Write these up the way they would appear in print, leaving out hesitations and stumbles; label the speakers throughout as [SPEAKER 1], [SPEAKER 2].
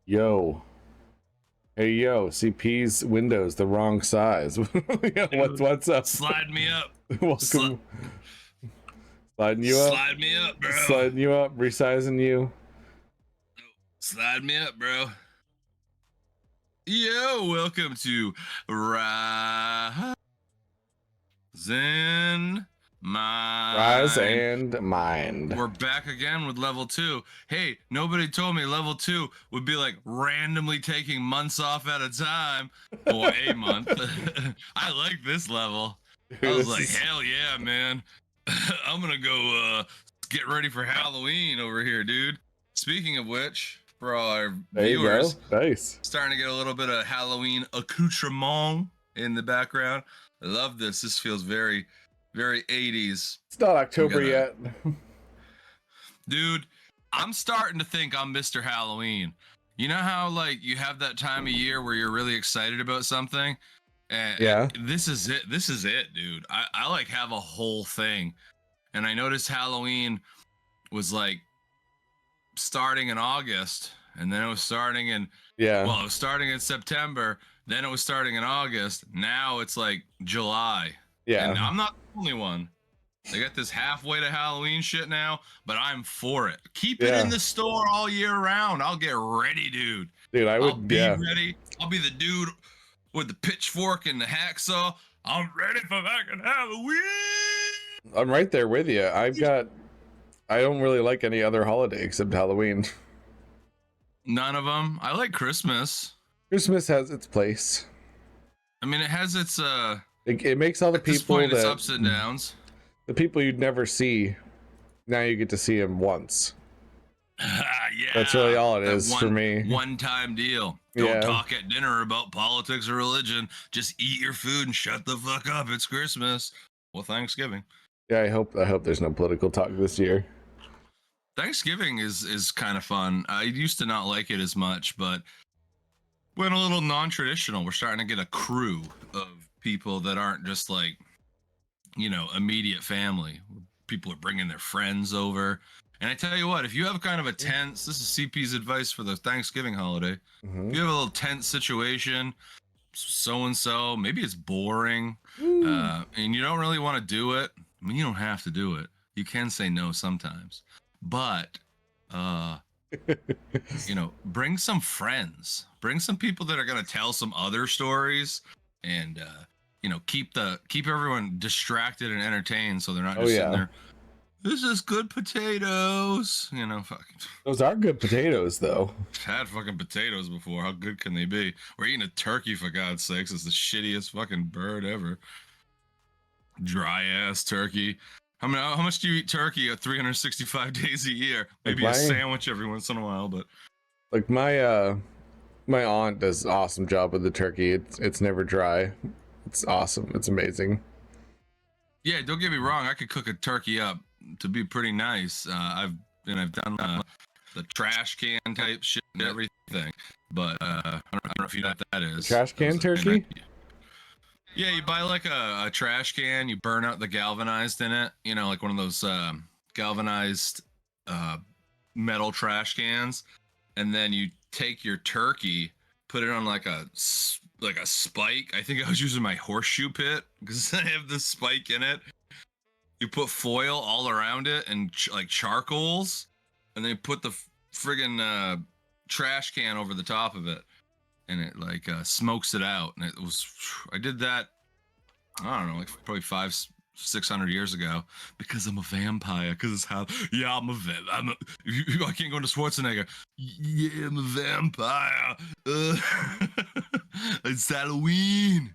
[SPEAKER 1] Yo. Hey, yo. CP's windows the wrong size. Yeah, what's up?
[SPEAKER 2] Slide me up.
[SPEAKER 1] Welcome. Sliding you up.
[SPEAKER 2] Slide me up, bro.
[SPEAKER 1] Sliding you up. Resizing you.
[SPEAKER 2] Slide me up, bro. Yo, welcome to Rise and Mind.
[SPEAKER 1] Rise and Mind.
[SPEAKER 2] We're back again with level 2. Hey, nobody told me level 2 would be like randomly taking months off at a time or a month. I like this level. I was like, hell yeah, man. I'm gonna go get ready for Halloween over here, dude. Speaking of which, for all our viewers,
[SPEAKER 1] nice.
[SPEAKER 2] Starting to get a little bit of Halloween accoutrement in the background. I love this. This feels very, very 80s.
[SPEAKER 1] It's not October yet.
[SPEAKER 2] Dude, I'm starting to think I'm Mr. Halloween. You know how like you have that time of year where you're really excited about something? And this is it. This is it, dude. I like have a whole thing. And I noticed Halloween was like starting in August, and then it was starting in it was starting in September, then it was starting in August. Now it's like July. Yeah. And I'm not the only one. They got this halfway to Halloween shit now, but I'm for it. Keep it in the store all year round. I'll get ready, dude.
[SPEAKER 1] Dude, I'll be
[SPEAKER 2] ready. I'll be the dude with the pitchfork and the hacksaw. I'm ready for fucking Halloween.
[SPEAKER 1] I'm right there with you. I don't really like any other holiday except Halloween.
[SPEAKER 2] None of them. I like Christmas.
[SPEAKER 1] Christmas has its place.
[SPEAKER 2] I mean, it has its
[SPEAKER 1] it makes all the people
[SPEAKER 2] its ups and downs.
[SPEAKER 1] The people you'd never see, now you get to see them once.
[SPEAKER 2] Yeah,
[SPEAKER 1] that's really all it is for me.
[SPEAKER 2] One-time deal. Don't talk at dinner about politics or religion. Just eat your food and shut the fuck up. It's Christmas. Well, Thanksgiving.
[SPEAKER 1] Yeah, I hope there's no political talk this year.
[SPEAKER 2] Thanksgiving is kind of fun. I used to not like it as much, but went a little non-traditional. We're starting to get a crew of people that aren't just like, you know, immediate family. People are bringing their friends over. And I tell you what, if you have kind of a tense, this is CP's advice for the Thanksgiving holiday. If you have a little tense situation, so-and-so, maybe it's boring, and you don't really want to do it. I mean, you don't have to do it. You can say no sometimes. But, you know, bring some friends. Bring some people that are going to tell some other stories and, you know, keep everyone distracted and entertained so they're not just sitting there. This is good potatoes. You know, fucking.
[SPEAKER 1] Those are good potatoes, though.
[SPEAKER 2] I've had fucking potatoes before. How good can they be? We're eating a turkey, for God's sakes. It's the shittiest fucking bird ever. Dry ass turkey. How much do you eat turkey at 365 days a year? Maybe a sandwich every once in a while, but
[SPEAKER 1] like my aunt does an awesome job with the turkey. It's never dry. It's awesome. It's amazing.
[SPEAKER 2] Yeah, don't get me wrong. I could cook a turkey up to be pretty nice. I've done the trash can type shit and everything, but I don't know if you know what that is.
[SPEAKER 1] Trash can turkey?
[SPEAKER 2] Yeah, you buy like a trash can, you burn out the galvanized in it, you know, like one of those galvanized metal trash cans, and then you take your turkey, put it on like a spike. I think I was using my horseshoe pit because I have the spike in it. You put foil all around it and like charcoals, and then you put the friggin' trash can over the top of it, and it like smokes it out. And it was, I did that, I don't know, like probably 500-600 years ago, because I'm a vampire. Because it's how, I'm a vampire. I can't go to Schwarzenegger. Yeah, I'm a vampire. It's Halloween.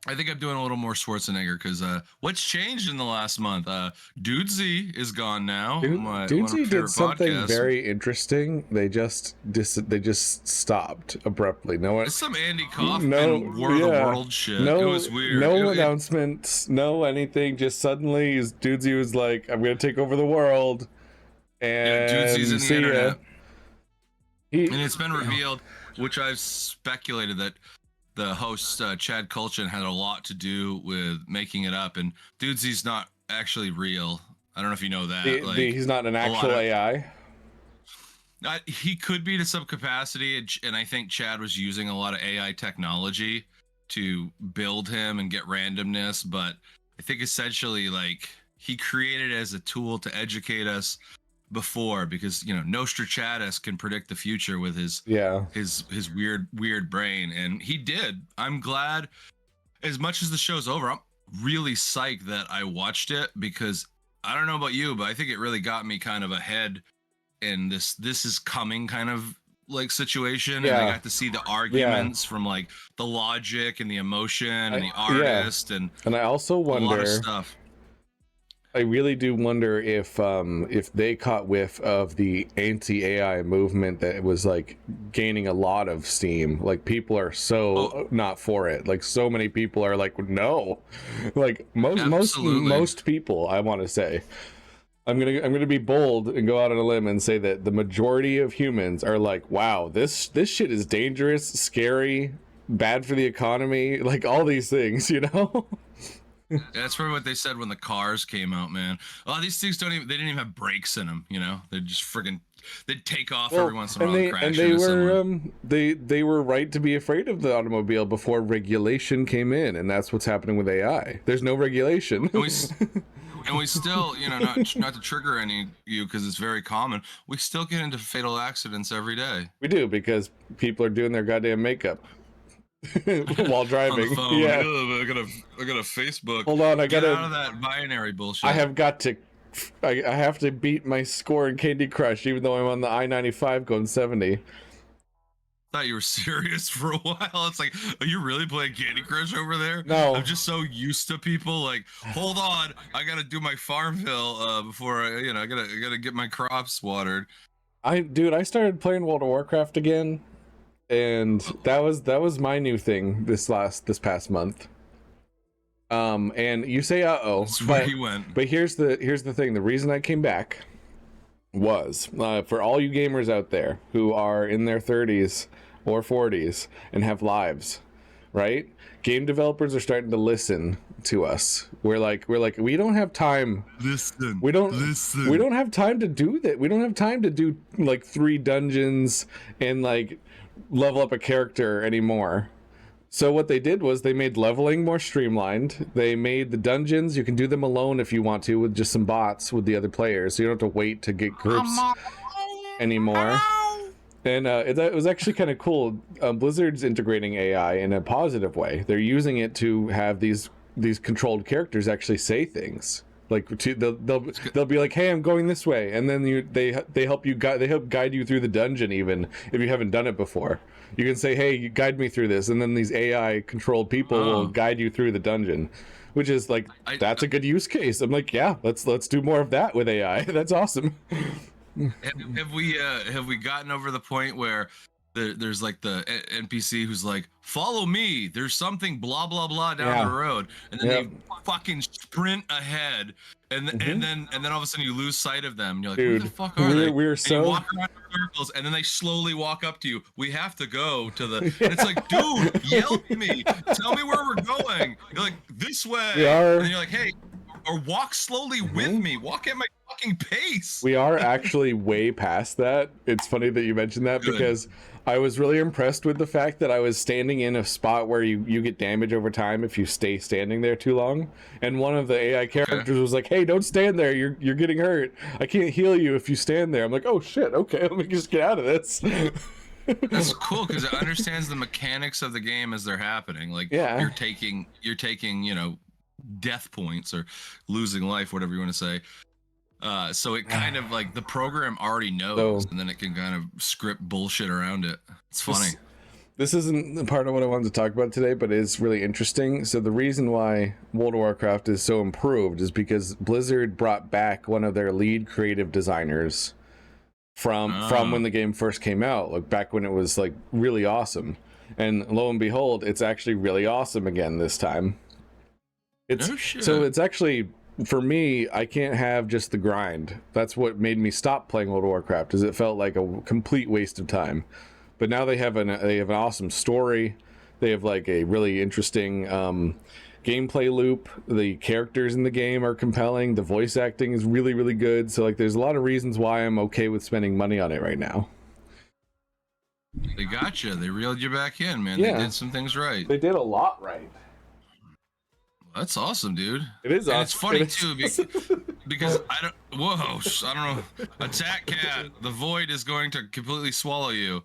[SPEAKER 2] I think I'm doing a little more Schwarzenegger because what's changed in the last month? Dudesy is gone now.
[SPEAKER 1] Dudesy did something very interesting. They just stopped abruptly.
[SPEAKER 2] It's some Andy Kaufman War of the World shit. It was weird.
[SPEAKER 1] No announcements, no anything. Just suddenly, Dudesy was like, "I'm gonna take over the world," and
[SPEAKER 2] Dudesy's in the internet. And it's been revealed, which I've speculated that the host Chad Kulchin had a lot to do with making it up, and Dudesy's not actually real. I don't know if you know that.
[SPEAKER 1] He's not an actual AI.
[SPEAKER 2] He could be to some capacity, and I think Chad was using a lot of AI technology to build him and get randomness. But I think essentially, like, he created it as a tool to educate us before, because Nostradamus can predict the future with his
[SPEAKER 1] Yeah.
[SPEAKER 2] his weird brain, and he did. I'm glad. As much as the show's over, I'm really psyched that I watched it, because I don't know about you, but I think it really got me kind of ahead in this is coming kind of like situation. And I
[SPEAKER 1] Yeah.
[SPEAKER 2] got to see the arguments from like the logic and the emotion and the
[SPEAKER 1] Yeah.
[SPEAKER 2] artist and
[SPEAKER 1] And I also
[SPEAKER 2] a lot of
[SPEAKER 1] wonder,
[SPEAKER 2] stuff.
[SPEAKER 1] I really do wonder if they caught whiff of the anti-AI movement that was like gaining a lot of steam. Like, people are so not for it. Like, so many people are like, no. Like, most people, I want to say. I'm gonna be bold and go out on a limb and say that the majority of humans are like, wow, this shit is dangerous, scary, bad for the economy, like all these things, you know?
[SPEAKER 2] That's probably what they said when the cars came out, man. Oh, these things they didn't even have brakes in them, They're just friggin', they'd take off every once in a while and crash
[SPEAKER 1] they
[SPEAKER 2] into
[SPEAKER 1] were
[SPEAKER 2] someone.
[SPEAKER 1] they were right to be afraid of the automobile before regulation came in, and that's what's happening with AI. There's no regulation.
[SPEAKER 2] And we still, not to trigger any you, because it's very common, we still get into fatal accidents every day.
[SPEAKER 1] We do, because people are doing their goddamn makeup while driving.
[SPEAKER 2] On the phone.
[SPEAKER 1] Yeah.
[SPEAKER 2] I got a Facebook.
[SPEAKER 1] Hold on,
[SPEAKER 2] Get out of that binary bullshit.
[SPEAKER 1] I have to beat my score in Candy Crush, even though I'm on the I-95 going 70.
[SPEAKER 2] Thought you were serious for a while. It's like, are you really playing Candy Crush over there?
[SPEAKER 1] No.
[SPEAKER 2] I'm just so used to people like, hold on, I gotta do my Farmville before I gotta get my crops watered.
[SPEAKER 1] I started playing World of Warcraft again, and that was my new thing this past month. And you say
[SPEAKER 2] That's where he went.
[SPEAKER 1] But here's the thing. The reason I came back was for all you gamers out there who are in their 30s or 40s and have lives, right? Game developers are starting to listen to us. We're like we don't have time. We don't have time to do that. We don't have time to do like 3 dungeons and like level up a character anymore. So what they did was they made leveling more streamlined. They made the dungeons, you can do them alone if you want to, with just some bots with the other players, so you don't have to wait to get groups anymore. And it was actually kind of cool. Blizzard's integrating AI in a positive way. They're using it to have these controlled characters actually say things. Like, they'll be like, "Hey, I'm going this way," and then they help guide you through the dungeon, even if you haven't done it before. You can say, "Hey, you guide me through this," and then these AI controlled people will guide you through the dungeon, which is like, that's a good use case. I'm like, yeah, let's do more of that with AI. That's awesome.
[SPEAKER 2] Have we gotten over the point where there's like the NPC who's like, follow me, there's something blah blah blah down the road, and then they fucking sprint ahead, and then all of a sudden you lose sight of them, and you're like,
[SPEAKER 1] dude,
[SPEAKER 2] where the fuck are they?
[SPEAKER 1] We're so,
[SPEAKER 2] you walk around in circles, and then they slowly walk up to you. We have to go to the and it's like, dude, yell at me, tell me where we're going. You're like, this way. And you're like, hey, or walk slowly with me, walk at my fucking pace.
[SPEAKER 1] We are actually way past that. It's funny that you mentioned that. Good. Because I was really impressed with the fact that I was standing in a spot where you get damage over time if you stay standing there too long. And one of the AI characters was like, "Hey, don't stand there. You're getting hurt. I can't heal you if you stand there." I'm like, "Oh shit. Okay, let me just get out of this."
[SPEAKER 2] That's cool, because it understands the mechanics of the game as they're happening. Like, you're taking death points or losing life, whatever you want to say. So it kind of like the program already knows, and then it can kind of script bullshit around it. It's funny.
[SPEAKER 1] This isn't part of what I wanted to talk about today, but it's really interesting. So the reason why World of Warcraft is so improved is because Blizzard brought back one of their lead creative designers from when the game first came out, like back when it was like really awesome. And lo and behold, it's actually really awesome again this time. So it's actually, for me, I can't have just the grind. That's what made me stop playing World of Warcraft, is it felt like a complete waste of time. But now they have an awesome story. They have like a really interesting gameplay loop. The characters in the game are compelling. The voice acting is really, really good. So like, there's a lot of reasons why I'm okay with spending money on it right now.
[SPEAKER 2] They got you. They reeled you back in, man.
[SPEAKER 1] Yeah.
[SPEAKER 2] They did some things right.
[SPEAKER 1] They did a lot right.
[SPEAKER 2] That's awesome, dude.
[SPEAKER 1] It is
[SPEAKER 2] and
[SPEAKER 1] awesome.
[SPEAKER 2] It's funny
[SPEAKER 1] It
[SPEAKER 2] too
[SPEAKER 1] is.
[SPEAKER 2] because I don't know. Attack cat. The void is going to completely swallow you.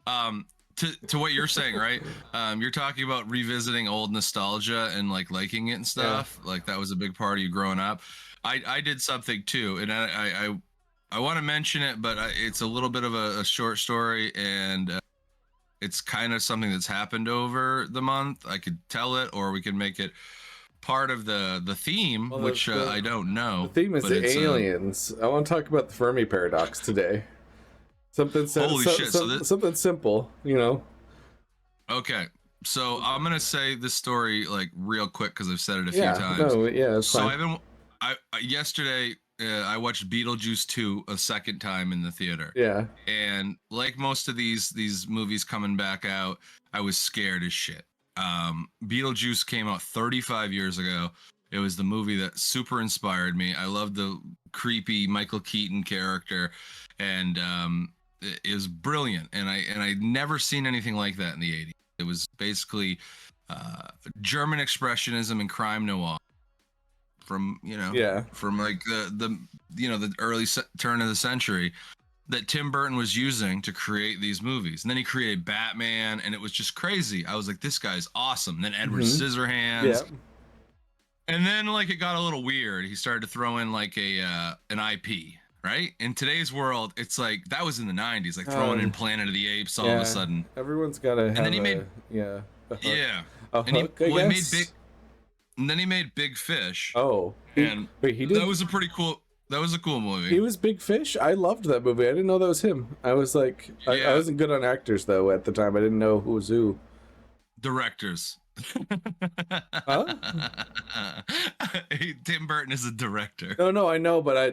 [SPEAKER 2] To what you're saying, right? You're talking about revisiting old nostalgia and like liking it and stuff. Yeah. Like that was a big part of you growing up. I did something too, and I want to mention it, but it's a little bit of a short story, and it's kind of something that's happened over the month. I could tell it, or we can make it part of the theme, well, which I don't know.
[SPEAKER 1] The theme is the aliens. I want to talk about the Fermi paradox today. Something something simple, you know.
[SPEAKER 2] Okay, so I'm gonna say this story like real quick because I've said it a few times.
[SPEAKER 1] It's fine.
[SPEAKER 2] So yesterday I watched Beetlejuice 2 a second time in the theater.
[SPEAKER 1] Yeah.
[SPEAKER 2] And like most of these movies coming back out, I was scared as shit. Beetlejuice came out 35 years ago. It was the movie that super inspired me. I loved the creepy Michael Keaton character, and it was brilliant. And I'd never seen anything like that in the 80s. It was basically German expressionism and crime noir from from like the early turn of the century that Tim Burton was using to create these movies. And then he created Batman, and it was just crazy. I was like, this guy's awesome. And then Edward Scissorhands. Yeah. And then like it got a little weird. He started to throw in like an IP, right? In today's world, it's like that was in the 90s, like throwing in Planet of the Apes all of a sudden.
[SPEAKER 1] Everyone's got to have
[SPEAKER 2] then he made And then he made Big Fish.
[SPEAKER 1] Oh.
[SPEAKER 2] And that was a pretty cool. That was a cool movie.
[SPEAKER 1] He was Big Fish? I loved that movie. I didn't know that was him. I was like, I wasn't good on actors, though, at the time. I didn't know who was who.
[SPEAKER 2] Directors.
[SPEAKER 1] Huh?
[SPEAKER 2] Tim Burton is a director.
[SPEAKER 1] No, I know, but I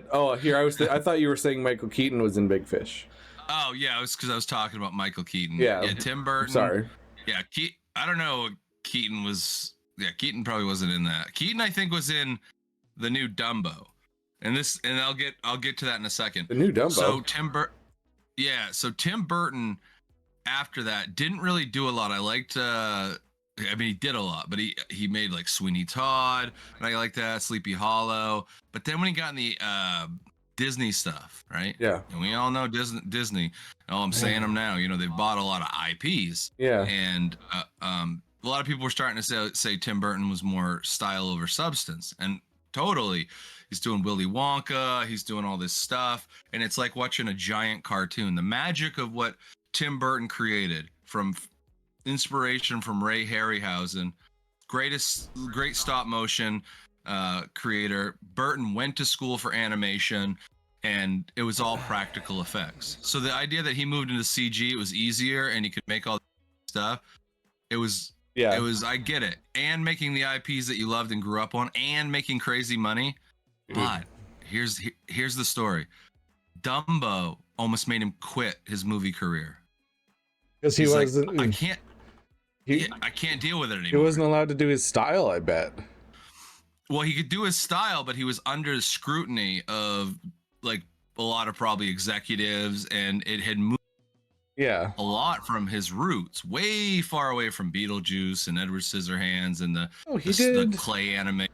[SPEAKER 1] thought you were saying Michael Keaton was in Big Fish.
[SPEAKER 2] Oh, yeah, it was because I was talking about Michael Keaton.
[SPEAKER 1] Yeah,
[SPEAKER 2] Tim Burton.
[SPEAKER 1] Sorry.
[SPEAKER 2] Yeah, I don't know. Keaton was... Yeah, Keaton probably wasn't in that. Keaton, I think, was in the new Dumbo. And I'll get to that in a second.
[SPEAKER 1] The new Dumbo.
[SPEAKER 2] So Tim Burton, after that, didn't really do a lot. I liked. He did a lot, but he made like Sweeney Todd, and I like that, Sleepy Hollow. But then when he got in the Disney stuff, right?
[SPEAKER 1] Yeah.
[SPEAKER 2] And we all know Disney. Oh, I'm saying them now. You know, they've bought a lot of IPs.
[SPEAKER 1] Yeah.
[SPEAKER 2] And a lot of people were starting to say Tim Burton was more style over substance, and totally. He's doing Willy Wonka. He's doing all this stuff. And it's like watching a giant cartoon. The magic of what Tim Burton created from inspiration from Ray Harryhausen, great stop motion creator. Burton went to school for animation, and it was all practical effects. So the idea that he moved into CG, it was easier and he could make all this stuff. It was, I get it. And making the IPs that you loved and grew up on and making crazy money. But here's the story. Dumbo almost made him quit his movie career
[SPEAKER 1] because he wasn't.
[SPEAKER 2] Like, I can't deal with it anymore.
[SPEAKER 1] He wasn't allowed to do his style, I bet.
[SPEAKER 2] Well, he could do his style, but he was under scrutiny of like a lot of probably executives, and it had moved a lot from his roots, way far away from Beetlejuice and Edward Scissorhands and the clay animation.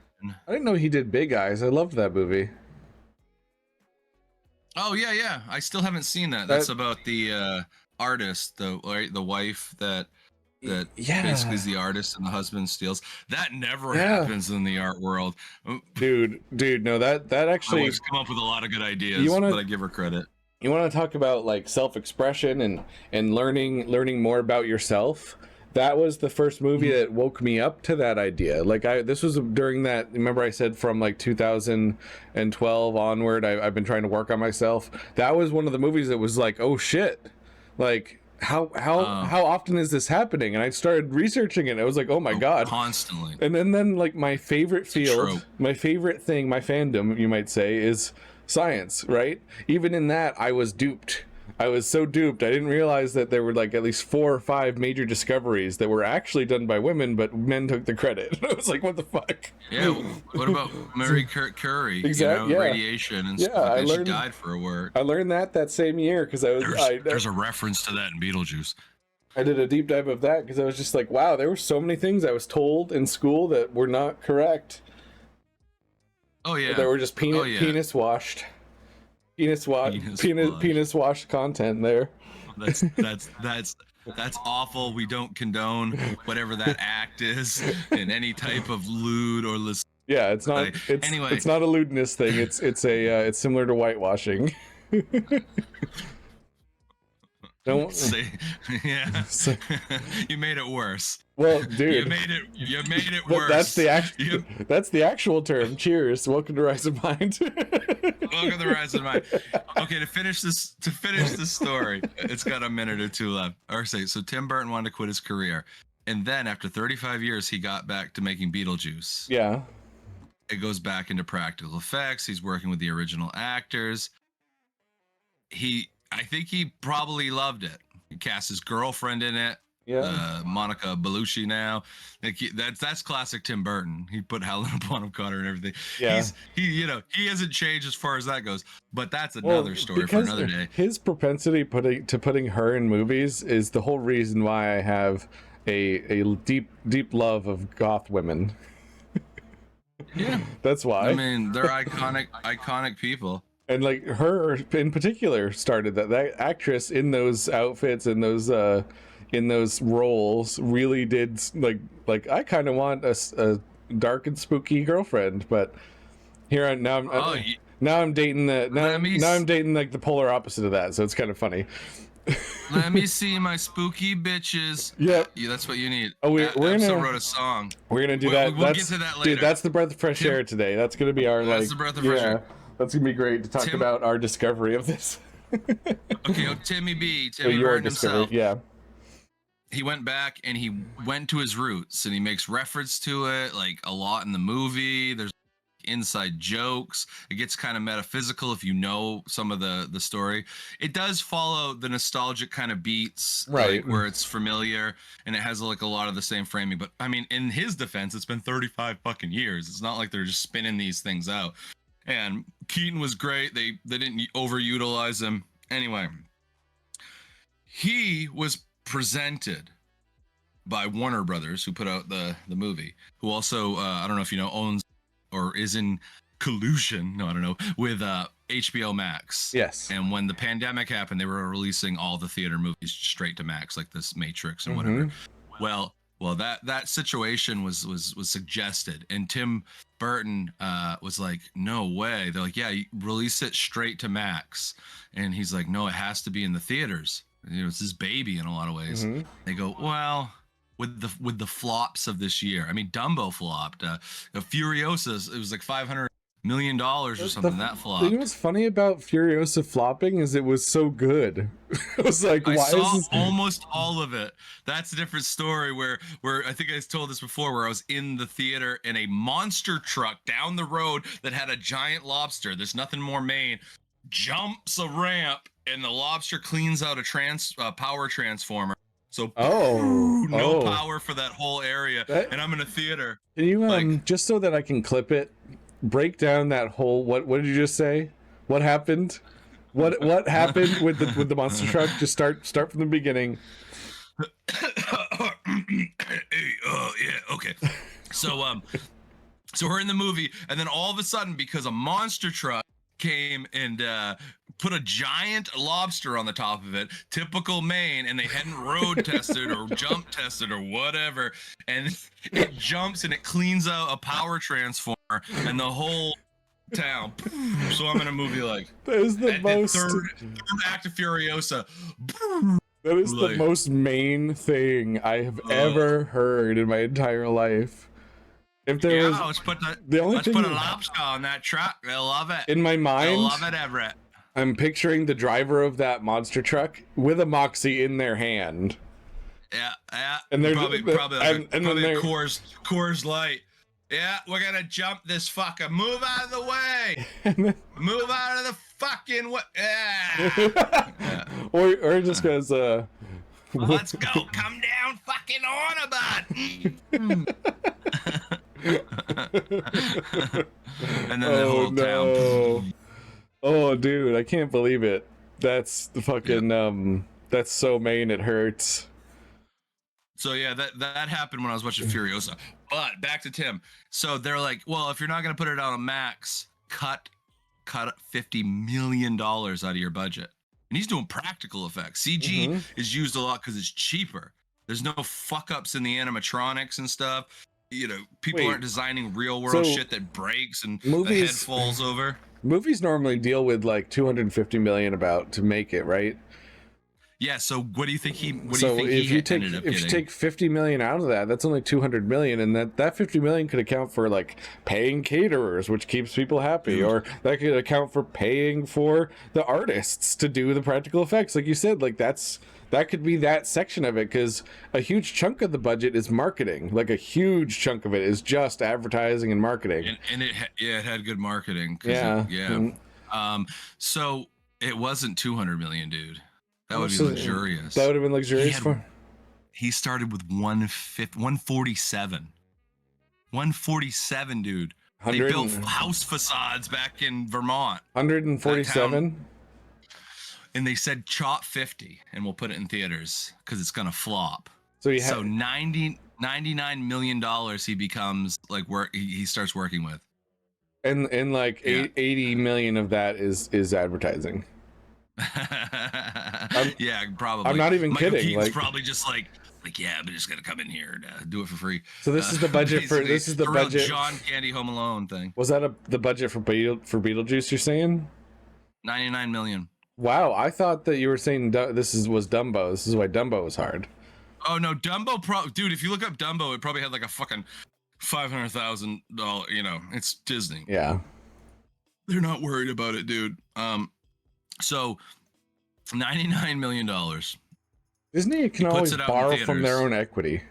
[SPEAKER 1] I didn't know he did Big Eyes. I loved that movie.
[SPEAKER 2] Oh yeah. I still haven't seen that. That's about the artist, the wife that basically is the artist and the husband steals. That never happens in the art world.
[SPEAKER 1] Dude, no, that actually.
[SPEAKER 2] She's come up with a lot of good ideas, but I give her credit.
[SPEAKER 1] You want to talk about like self-expression and learning more about yourself? That was the first movie that woke me up to that idea. Like this was during that. Remember, I said from like 2012 onward, I've been trying to work on myself. That was one of the movies that was like, oh shit, like how often is this happening? And I started researching it. I was like, oh my god,
[SPEAKER 2] constantly.
[SPEAKER 1] And then like my favorite field, my favorite thing, my fandom, you might say, is science. Right? Even in that, I was duped. I was so duped. I didn't realize that there were like at least 4 or 5 major discoveries that were actually done by women, but men took the credit. I was like, what the fuck?
[SPEAKER 2] Yeah. What about Marie Curie?
[SPEAKER 1] Exactly.
[SPEAKER 2] You know,
[SPEAKER 1] Yeah.
[SPEAKER 2] radiation and
[SPEAKER 1] Yeah,
[SPEAKER 2] stuff.
[SPEAKER 1] I
[SPEAKER 2] And
[SPEAKER 1] learned-
[SPEAKER 2] she died for her work.
[SPEAKER 1] I learned that same year because
[SPEAKER 2] There's a reference to that in Beetlejuice.
[SPEAKER 1] I did a deep dive of that because I was just like, wow, there were so many things I was told in school that were not correct.
[SPEAKER 2] Oh yeah.
[SPEAKER 1] That were just penis washed. Penis washed content there.
[SPEAKER 2] That's awful. We don't condone whatever that act is in any type of lewd or
[SPEAKER 1] Yeah, it's not.
[SPEAKER 2] Anyway.
[SPEAKER 1] It's not a lewdness thing. It's similar to whitewashing. Don't
[SPEAKER 2] say, yeah. You made it worse.
[SPEAKER 1] Well, dude,
[SPEAKER 2] you made it worse.
[SPEAKER 1] That's the actual term. Cheers. Welcome to Rise of Mind.
[SPEAKER 2] Welcome to Rise of Mind. Okay, to finish this story, it's got a minute or two left. So Tim Burton wanted to quit his career, and then after 35 years, he got back to making Beetlejuice.
[SPEAKER 1] Yeah.
[SPEAKER 2] It goes back into practical effects. He's working with the original actors. I think he probably loved it. He cast his girlfriend in it.
[SPEAKER 1] Yeah.
[SPEAKER 2] Monica Bellucci now. Like that's classic Tim Burton. He put Helena Bonham Carter and everything.
[SPEAKER 1] Yeah.
[SPEAKER 2] He hasn't changed as far as that goes. But that's another story for another day.
[SPEAKER 1] His propensity putting her in movies is the whole reason why I have a deep love of goth women.
[SPEAKER 2] Yeah.
[SPEAKER 1] That's why.
[SPEAKER 2] I mean, they're iconic people.
[SPEAKER 1] And like her in particular started that actress in those outfits and in those roles really did like I kind of want a dark and spooky girlfriend, but now I'm dating like the polar opposite of that, so it's kind of funny.
[SPEAKER 2] Let me see my spooky bitches.
[SPEAKER 1] Yeah,
[SPEAKER 2] that's what you need.
[SPEAKER 1] Oh, we're gonna
[SPEAKER 2] wrote a song.
[SPEAKER 1] We're gonna do that.
[SPEAKER 2] We'll get to that later.
[SPEAKER 1] Dude, that's the breath of fresh air today. That's gonna be our
[SPEAKER 2] the breath of fresh air.
[SPEAKER 1] That's gonna be great to talk about our discovery of this.
[SPEAKER 2] Okay, Timmy Burton himself.
[SPEAKER 1] Yeah.
[SPEAKER 2] He went back and he went to his roots, and he makes reference to it like a lot in the movie. There's inside jokes. It gets kind of metaphysical if you know some of the story. It does follow the nostalgic kind of beats,
[SPEAKER 1] right?
[SPEAKER 2] Like, where it's familiar and it has like a lot of the same framing. But I mean, in his defense, it's been 35 fucking years. It's not like they're just spinning these things out. And Keaton was great. They didn't overutilize him. Anyway, he was presented by Warner Brothers, who put out the movie, who also I don't know if you know, owns or is in collusion, no, I don't know, with HBO Max.
[SPEAKER 1] Yes.
[SPEAKER 2] And when the pandemic happened, they were releasing all the theater movies straight to Max, like this Matrix and whatever. Well, that situation was suggested, and Tim Burton was like, no way. They're like, yeah, you release it straight to Max, and he's like, no, it has to be in the theaters. You know, it's his baby in a lot of ways. They go, well, with the flops of this year. I mean, Dumbo flopped. Furiosa, it was like $500 million or something. That flopped.
[SPEAKER 1] You know what's funny about Furiosa flopping is it was so good. It was like,
[SPEAKER 2] I saw almost all of it. That's a different story where I think I told this before, where I was in the theater and a monster truck down the road that had a giant lobster. There's nothing more Maine. Jumps a ramp and the lobster cleans out a power transformer. So no power for that whole area, and I'm in a theater.
[SPEAKER 1] Can you just so that I can clip it, break down that whole what did you just say? What happened? What happened with the monster truck? Just start from the beginning.
[SPEAKER 2] Okay. So we're in the movie, and then all of a sudden, because a monster truck came and put a giant lobster on the top of it, typical Maine, and they hadn't road tested or jump tested or whatever, and it jumps and it cleans out a power transformer and the whole town. So I'm in a movie like
[SPEAKER 1] that is the most
[SPEAKER 2] third act of Furiosa.
[SPEAKER 1] That is the most Maine thing I have ever heard in my entire life. If there was,
[SPEAKER 2] let's put
[SPEAKER 1] thing
[SPEAKER 2] a lobster on that truck. They'll love it.
[SPEAKER 1] In my mind,
[SPEAKER 2] they'll love it, Everett.
[SPEAKER 1] I'm picturing the driver of that monster truck with a Moxie in their hand.
[SPEAKER 2] Yeah.
[SPEAKER 1] And they're
[SPEAKER 2] probably Coors Light. Yeah, we're gonna jump this fucker. Move out of the way. Move out of the fucking way. Yeah.
[SPEAKER 1] or it just goes
[SPEAKER 2] Let's go. Come down, fucking Autobot. And then the whole town.
[SPEAKER 1] Oh, dude, I can't believe it. That's the fucking that's so main it hurts.
[SPEAKER 2] So yeah, that happened when I was watching Furiosa. But back to Tim. So they're like, well, if you're not gonna put it on Max, cut $50 million out of your budget. And he's doing practical effects. CG is used a lot because it's cheaper. There's no fuck ups in the animatronics and stuff. You know, people aren't designing real world shit that breaks and the head falls over.
[SPEAKER 1] Movies normally deal with like 250 million about to make it, right?
[SPEAKER 2] Yeah, so what do you think he
[SPEAKER 1] if you take 50 million out of that, that's only 200 million, and that 50 million could account for like paying caterers, which keeps people happy, or that could account for paying for the artists to do the practical effects, like you said. Like that could be that section of it, because a huge chunk of the budget is marketing. Like a huge chunk of it is just advertising and marketing.
[SPEAKER 2] And it had good marketing. So it wasn't 200 million, dude. That would be luxurious.
[SPEAKER 1] That would have been luxurious
[SPEAKER 2] He started with 147. 147, dude. They built house facades back in Vermont.
[SPEAKER 1] 147?
[SPEAKER 2] And they said chop 50 and we'll put it in theaters because it's gonna flop.
[SPEAKER 1] So
[SPEAKER 2] $99 million he becomes like he starts working with.
[SPEAKER 1] And like 80 million of that is advertising.
[SPEAKER 2] Yeah, probably.
[SPEAKER 1] I'm not even kidding.
[SPEAKER 2] Keaton's probably just like yeah, I'm just gonna come in here and do it for free.
[SPEAKER 1] So this is the budget for budget.
[SPEAKER 2] John Candy Home Alone thing.
[SPEAKER 1] Was that the budget for Beetlejuice? You're saying
[SPEAKER 2] 99 million.
[SPEAKER 1] Wow, I thought that you were saying was Dumbo. This is why Dumbo was hard.
[SPEAKER 2] Oh no, Dumbo dude, if you look up Dumbo, it probably had like a fucking $500,000. You know, it's Disney.
[SPEAKER 1] Yeah,
[SPEAKER 2] they're not worried about it, dude. So $99 million.
[SPEAKER 1] Disney can always borrow from their own equity.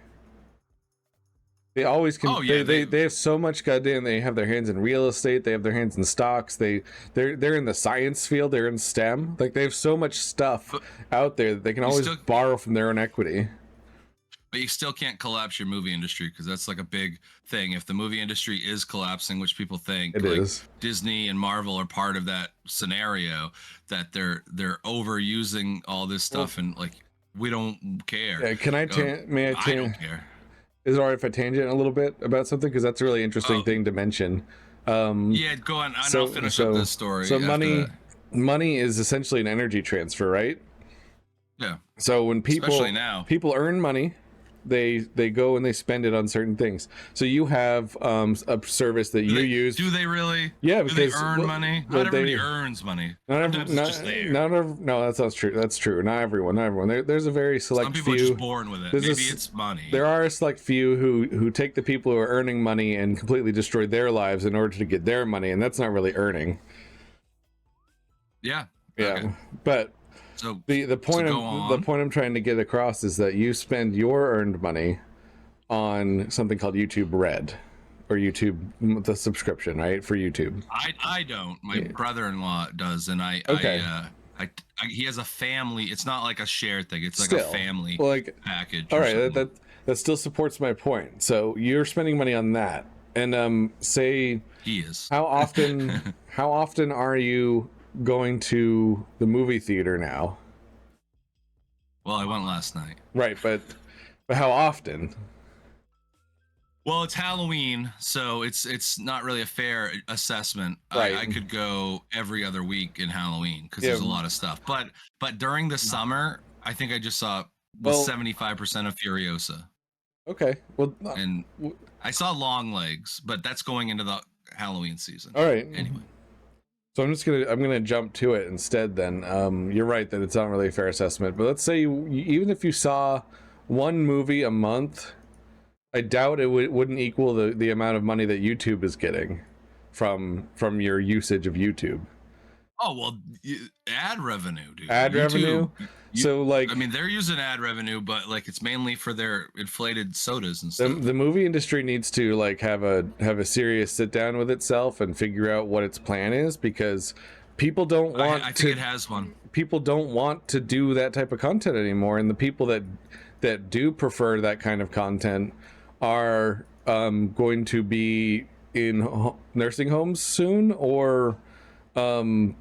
[SPEAKER 1] They always can. Oh, yeah, they have so much goddamn. They have their hands in real estate. They have their hands in stocks. They're in the science field. They're in STEM. Like they have so much stuff out there that they can always borrow from their own equity.
[SPEAKER 2] But you still can't collapse your movie industry, because that's like a big thing. If the movie industry is collapsing, which people think
[SPEAKER 1] it is,
[SPEAKER 2] Disney and Marvel are part of that scenario, that they're overusing all this stuff, and like we don't care.
[SPEAKER 1] Yeah, can I may I
[SPEAKER 2] I don't care.
[SPEAKER 1] Is it all right if I tangent a little bit about something, because that's a really interesting thing to mention?
[SPEAKER 2] Yeah, go on. I'll finish up this story.
[SPEAKER 1] So money is essentially an energy transfer, right?
[SPEAKER 2] Yeah.
[SPEAKER 1] So when
[SPEAKER 2] especially now,
[SPEAKER 1] people earn money, they go and they spend it on certain things. So you have a service that you use.
[SPEAKER 2] Do they really?
[SPEAKER 1] Yeah,
[SPEAKER 2] because do they earn money? Not everybody earns money.
[SPEAKER 1] No, that's not true. That's true. Not everyone. There's a very select few.
[SPEAKER 2] Some people are just born with it. Maybe it's money.
[SPEAKER 1] There are a select few who take the people who are earning money and completely destroy their lives in order to get their money, and that's not really earning.
[SPEAKER 2] Yeah.
[SPEAKER 1] Yeah. Okay. But so the point I'm trying to get across is that you spend your earned money on something called YouTube Red, or YouTube, the subscription, right, for YouTube.
[SPEAKER 2] I don't. My brother-in-law does, and he has a family. It's not like a shared thing. It's like a family package.
[SPEAKER 1] All right, that still supports my point. So you're spending money on that, and say
[SPEAKER 2] he is.
[SPEAKER 1] How often are you going to the movie theater now?
[SPEAKER 2] Well, I went last night.
[SPEAKER 1] Right, but how often?
[SPEAKER 2] Well, it's Halloween, so it's not really a fair assessment.
[SPEAKER 1] Right.
[SPEAKER 2] I could go every other week in Halloween because there's a lot of stuff. But during the summer, I think I just saw 75% of Furiosa.
[SPEAKER 1] Okay. Well,
[SPEAKER 2] and I saw Long Legs, but that's going into the Halloween season.
[SPEAKER 1] All right.
[SPEAKER 2] Anyway.
[SPEAKER 1] So I'm gonna jump to it instead. Then you're right that it's not really a fair assessment. But let's say even if you saw one movie a month, I doubt it wouldn't equal the amount of money that YouTube is getting from your usage of YouTube.
[SPEAKER 2] Oh well, ad revenue, dude.
[SPEAKER 1] Ad revenue. So like,
[SPEAKER 2] I mean, they're using ad revenue, but like it's mainly for their inflated sodas and stuff.
[SPEAKER 1] The movie industry needs to like have a serious sit down with itself and figure out what its plan is, because people don't want
[SPEAKER 2] I think it has one.
[SPEAKER 1] people don't want to do that type of content anymore, and the people that do prefer that kind of content are going to be in nursing homes soon or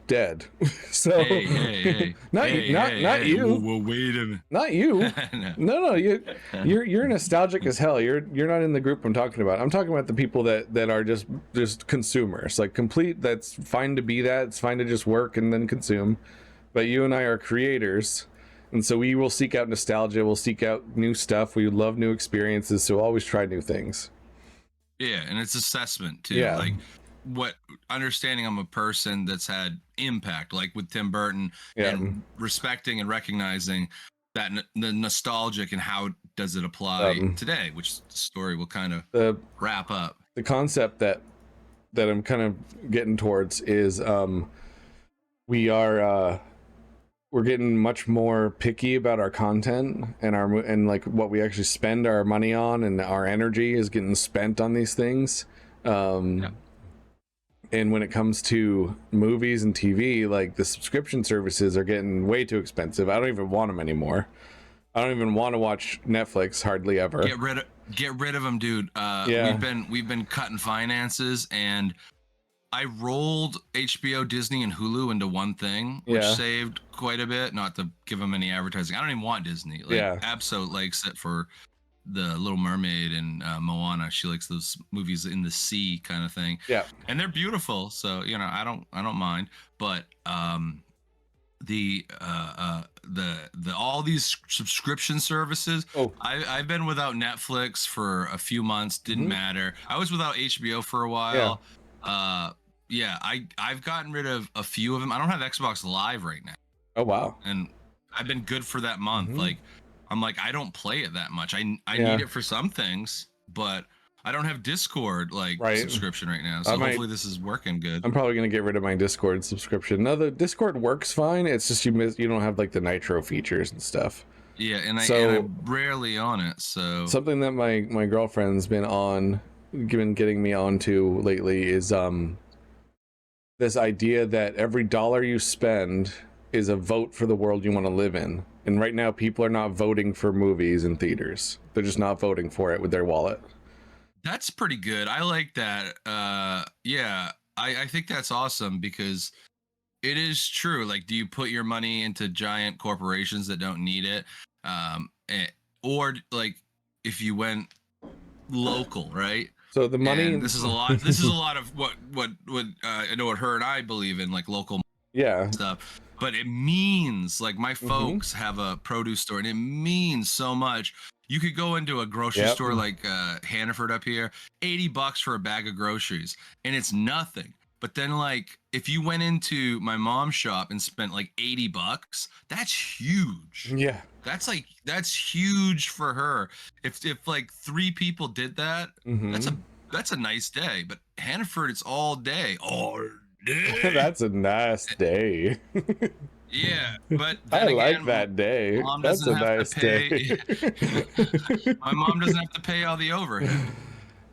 [SPEAKER 1] dead. So
[SPEAKER 2] Hey,
[SPEAKER 1] not you.
[SPEAKER 2] Well, wait a minute.
[SPEAKER 1] Not you. No, you're nostalgic as hell. You're not in the group I'm talking about. I'm talking about the people that are just consumers, like complete. That's fine to be that. It's fine to just work and then consume. But you and I are creators, and so we will seek out nostalgia. We'll seek out new stuff. We love new experiences, so always try new things.
[SPEAKER 2] Yeah, and it's assessment too.
[SPEAKER 1] Yeah.
[SPEAKER 2] Like what understanding I'm a person that's had impact, like with Tim Burton, and respecting and recognizing that the nostalgic and how does it apply today, which the story will kind of wrap up.
[SPEAKER 1] The concept that I'm kind of getting towards is we're getting much more picky about our content and like what we actually spend our money on, and our energy is getting spent on these things. And when it comes to movies and TV, like the subscription services are getting way too expensive. I don't even want them anymore. I don't even want to watch Netflix hardly ever.
[SPEAKER 2] Get rid of them, dude. We've been cutting finances, and I rolled HBO, Disney, and Hulu into one thing, which saved quite a bit. Not to give them any advertising. I don't even want Disney. Abso likes it for the Little Mermaid and Moana. She likes those movies in the sea kind of thing. Yeah, and they're beautiful. So I don't mind. But the all these subscription services. I've been without Netflix for a few months. Didn't matter. I was without HBO for a while. I've gotten rid of a few of them. I don't have Xbox Live right now.
[SPEAKER 1] Oh wow.
[SPEAKER 2] And I've been good for that month. Like I'm like, I don't play it that much. I need it for some things, but I don't have Discord subscription right now. So hopefully this is working good.
[SPEAKER 1] I'm probably gonna get rid of my Discord subscription. No, the Discord works fine. It's just you don't have like the Nitro features and stuff.
[SPEAKER 2] Yeah, and I'm rarely on it. So
[SPEAKER 1] something that my girlfriend's been getting me onto lately is this idea that every dollar you spend is a vote for the world you want to live in. And right now people are not voting for movies in theaters. They're just not voting for it with their wallet.
[SPEAKER 2] That's pretty good. I like that. I think that's awesome because it is true. Like, do you put your money into giant corporations that don't need it? Or like if you went local, right?
[SPEAKER 1] So the money.
[SPEAKER 2] And this is a lot. This is a lot of what I know what her and I believe in, like local stuff. But it means like my folks have a produce store, and it means so much. You could go into a grocery store like Hannaford up here, $80 for a bag of groceries, and it's nothing. But then like if you went into my mom's shop and spent like $80, that's huge. Yeah. That's huge for her. If like 3 people did that, that's a nice day. But Hannaford, it's all day. All day. That's
[SPEAKER 1] a nice day.
[SPEAKER 2] Yeah, but
[SPEAKER 1] I like that day. That's a nice day.
[SPEAKER 2] My mom doesn't have to pay all the overhead.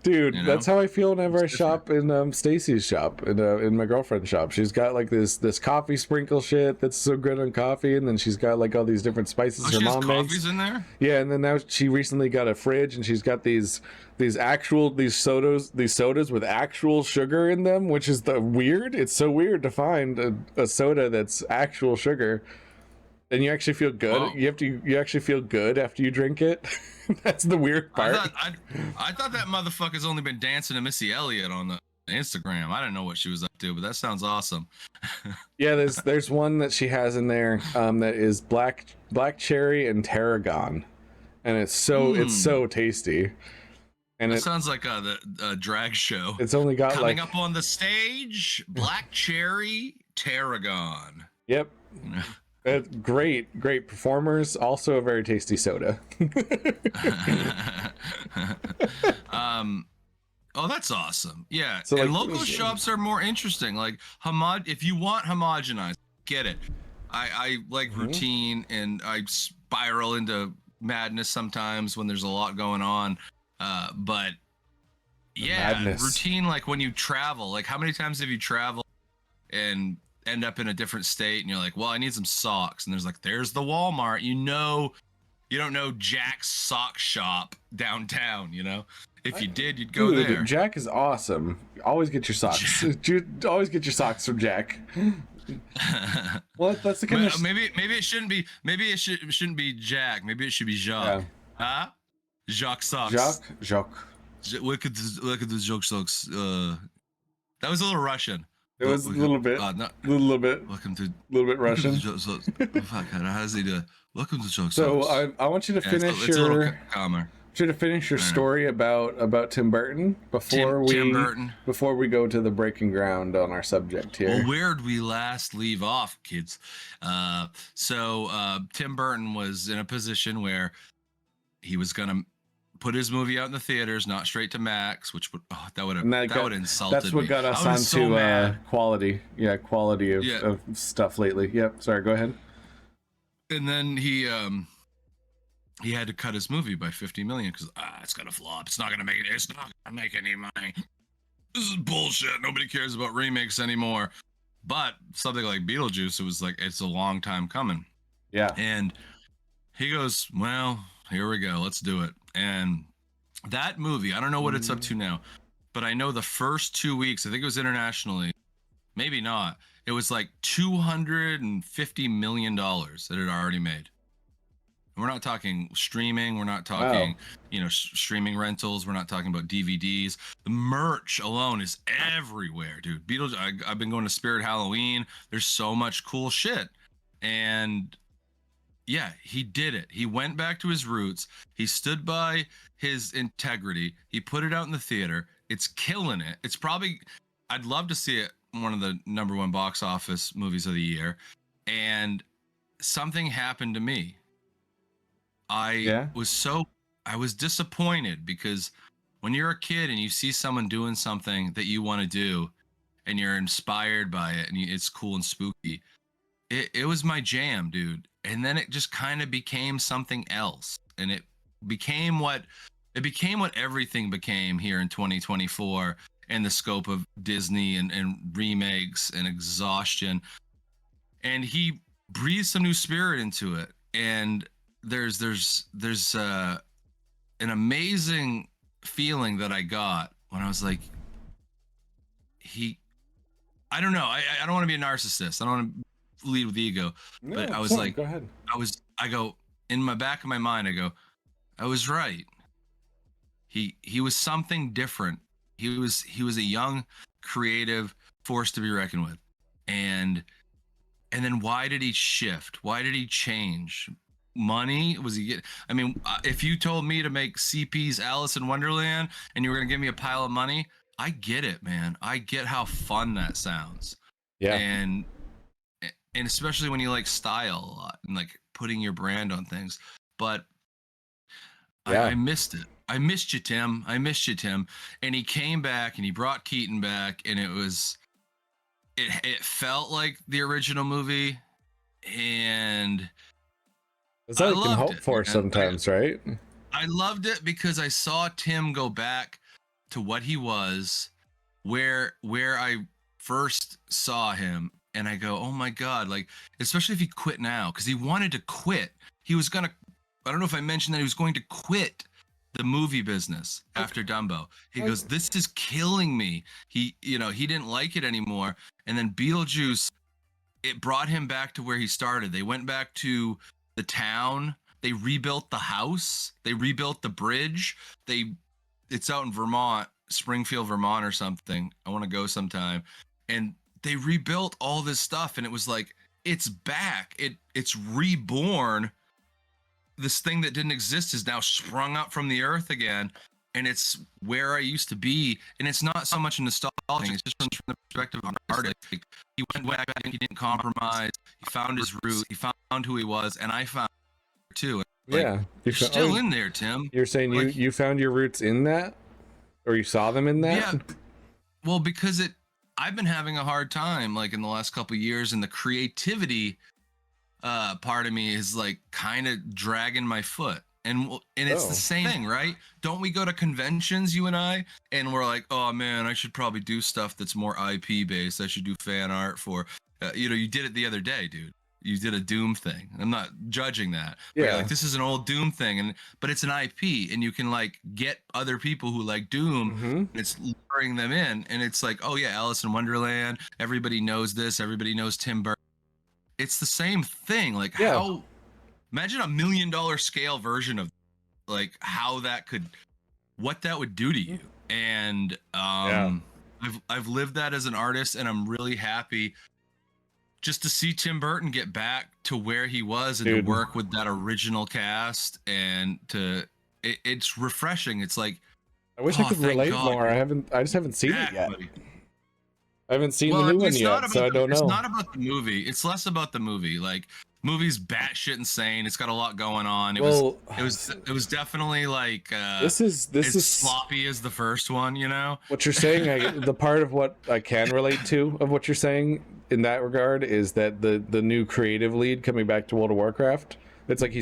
[SPEAKER 1] Dude, that's how I feel whenever I shop in Stacy's shop, in my girlfriend's shop. She's got like this coffee sprinkle shit that's so good on coffee, and then she's got like all these different spices her mom makes.
[SPEAKER 2] Coffees in there?
[SPEAKER 1] Yeah, and then now she recently got a fridge, and she's got these sodas with actual sugar in them, which is weird. It's so weird to find a soda that's actual sugar. And you actually feel good. Whoa. You actually feel good after you drink it. That's the weird part.
[SPEAKER 2] I thought that motherfucker's only been dancing to Missy Elliott on the Instagram. I didn't know what she was up to, but that sounds awesome.
[SPEAKER 1] Yeah, there's one that she has in there that is black cherry and tarragon, and it's so tasty. And
[SPEAKER 2] it sounds like the drag show.
[SPEAKER 1] It's only got
[SPEAKER 2] coming up on the stage, black cherry tarragon.
[SPEAKER 1] Yep. Great performers. Also a very tasty soda.
[SPEAKER 2] Oh, that's awesome. Yeah. So and local shops are more interesting. Like if you want homogenized, get it. I like routine, and I spiral into madness sometimes when there's a lot going on. But yeah, madness. Routine, like when you travel, like how many times have you traveled and end up in a different state and you're like, well, I need some socks. And there's the Walmart, you don't know Jack's sock shop downtown, If you did, you'd go
[SPEAKER 1] Dude,
[SPEAKER 2] there.
[SPEAKER 1] Jack is awesome. Always get your socks. Always get your socks from Jack. Well, that's the kind of
[SPEAKER 2] maybe it shouldn't be shouldn't be Jack. Maybe it should be Jacques. Huh? Jacques socks.
[SPEAKER 1] Jacques.
[SPEAKER 2] Look at the Jacques socks. That was a little Russian.
[SPEAKER 1] It was a little bit. A little bit.
[SPEAKER 2] Welcome to a
[SPEAKER 1] little bit Russian.
[SPEAKER 2] Fuck, how does he do? Welcome to Jacques
[SPEAKER 1] So
[SPEAKER 2] socks.
[SPEAKER 1] I want you to finish your.
[SPEAKER 2] A little calmer.
[SPEAKER 1] To finish your story about Tim Burton before we go to the breaking ground on our subject here.
[SPEAKER 2] Well, where did we last leave off, kids? So Tim Burton was in a position where he was gonna put his movie out in the theaters, not straight to Max, which would that would insulted me.
[SPEAKER 1] That's what got us onto quality. Yeah, quality of stuff lately. Yep. Sorry, go ahead.
[SPEAKER 2] And then he had to cut his movie by 50 million because it's gonna flop. It's not gonna make any money. This is bullshit. Nobody cares about remakes anymore. But something like Beetlejuice, it was like it's a long time coming.
[SPEAKER 1] Yeah.
[SPEAKER 2] And he goes, well, here we go. Let's do it. And that movie, I don't know what it's up to now, but I know the first 2 weeks, I think it was internationally, maybe not. It was like $250 million that it already made. We're not talking streaming. We're not talking, streaming rentals. We're not talking about DVDs. The merch alone is everywhere, dude. Beetlejuice. I've been going to Spirit Halloween. There's so much cool shit. And yeah, he did it. He went back to his roots. He stood by his integrity. He put it out in the theater. It's killing it. It's probably, I'd love to see it one of the #1 box office movies of the year. And something happened to me. I was disappointed because when you're a kid and you see someone doing something that you want to do and you're inspired by it and it's cool and spooky, it was my jam, dude. And then it just kind of became something else. And it became what everything became here in 2024 in the scope of Disney and remakes and exhaustion. And he breathed some new spirit into it. And there's an amazing feeling that I got when I was like, I don't know. I don't want to be a narcissist. I don't want to lead with ego.
[SPEAKER 1] No,
[SPEAKER 2] but I was like,
[SPEAKER 1] go ahead.
[SPEAKER 2] I go, in my back of my mind, I go, I was right. He was something different. He was a young, creative force to be reckoned with. And then why did he shift? Why did he change? Money? Was he if you told me to make CP's Alice in Wonderland and you were going to give me a pile of money, I get it, man. I get how fun that sounds.
[SPEAKER 1] Yeah.
[SPEAKER 2] And especially when you like style a lot and like putting your brand on things. But yeah. I missed it. I missed you, Tim. And he came back and he brought Keaton back, and it felt like the original movie, and
[SPEAKER 1] that's all you can hope for sometimes, right?
[SPEAKER 2] I loved it because I saw Tim go back to what he was, where I first saw him, and I go, oh my God, like, especially if he quit now, because he wanted to quit. He was gonna, I don't know if I mentioned that he was going to quit the movie business after Dumbo. He goes, this is killing me. He didn't like it anymore. And then Beetlejuice, it brought him back to where he started. They went back to the town. They rebuilt the house. They rebuilt the bridge. It's out in Vermont, Springfield, Vermont or something. I want to go sometime. And they rebuilt all this stuff. And it was like, it's back. It's reborn. This thing that didn't exist is now sprung up from the earth again, and it's where I used to be. And it's not so much a nostalgia thing; it's just from the perspective of an artist. Like, he went back and he didn't compromise. He found his root. He found who he was, and I found it too. Like,
[SPEAKER 1] yeah,
[SPEAKER 2] you're still in there, Tim.
[SPEAKER 1] You're saying like, you found your roots in that, or you saw them in that?
[SPEAKER 2] Yeah. Well, because I've been having a hard time, like in the last couple of years, and the creativity part of me is like kind of dragging my foot, and it's the same thing, right? Don't we go to conventions, you and I, and we're like, oh man, I should probably do stuff that's more IP based. I should do fan art for you did it the other day, dude. You did a Doom thing. I'm not judging that. But
[SPEAKER 1] Yeah.
[SPEAKER 2] you're like, this is an old Doom thing, but it's an IP, and you can like get other people who like Doom. And it's luring them in, and it's like, oh yeah, Alice in Wonderland. Everybody knows this. Everybody knows Tim Burton. It's the same thing. Like how? Imagine $1 million scale version of like how that could, what that would do to you. And I've lived that as an artist, and I'm really happy just to see Tim Burton get back to where he was and to work with that original cast, and it's refreshing. It's like,
[SPEAKER 1] I wish I could relate more. I just haven't seen it yet. I haven't seen the new one yet, so I don't know.
[SPEAKER 2] It's not about the movie. It's less about the movie. Like, movie's batshit insane. It's got a lot going on. It was definitely like
[SPEAKER 1] this is
[SPEAKER 2] sloppy as the first one, you know.
[SPEAKER 1] What you're saying, the part of what I can relate to of what you're saying in that regard is that the new creative lead coming back to World of Warcraft, it's like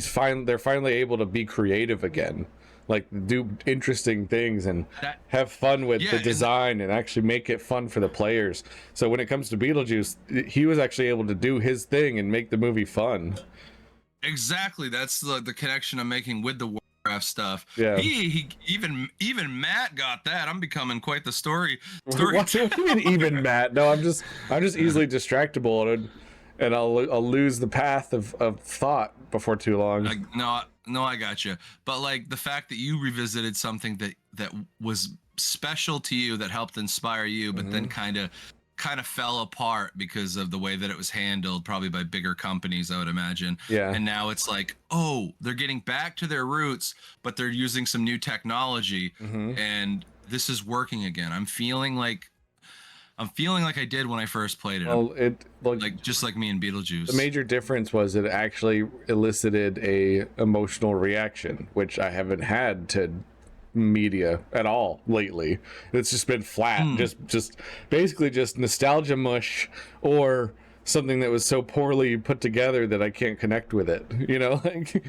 [SPEAKER 1] they're finally able to be creative again, like do interesting things and have fun with the design and actually make it fun for the players. So when it comes to Beetlejuice, he was actually able to do his thing and make the movie fun.
[SPEAKER 2] Exactly. That's the connection I'm making with the Warcraft stuff.
[SPEAKER 1] Yeah.
[SPEAKER 2] He even Matt got that. I'm becoming quite the story.
[SPEAKER 1] What do you mean even Matt? No, I'm just easily distractible, and I'll lose the path of thought before too long.
[SPEAKER 2] No, I got you. But like the fact that you revisited something that was special to you, that helped inspire you, but then kind of fell apart because of the way that it was handled, probably by bigger companies, I would imagine.
[SPEAKER 1] Yeah.
[SPEAKER 2] And now it's like, oh, they're getting back to their roots, but they're using some new technology, and this is working again. I'm feeling like I did when I first played it.
[SPEAKER 1] Well,
[SPEAKER 2] just like me and Beetlejuice.
[SPEAKER 1] The major difference was it actually elicited a emotional reaction, which I haven't had to media at all lately. It's just been flat, just basically just nostalgia mush, or something that was so poorly put together that I can't connect with it. You know, like.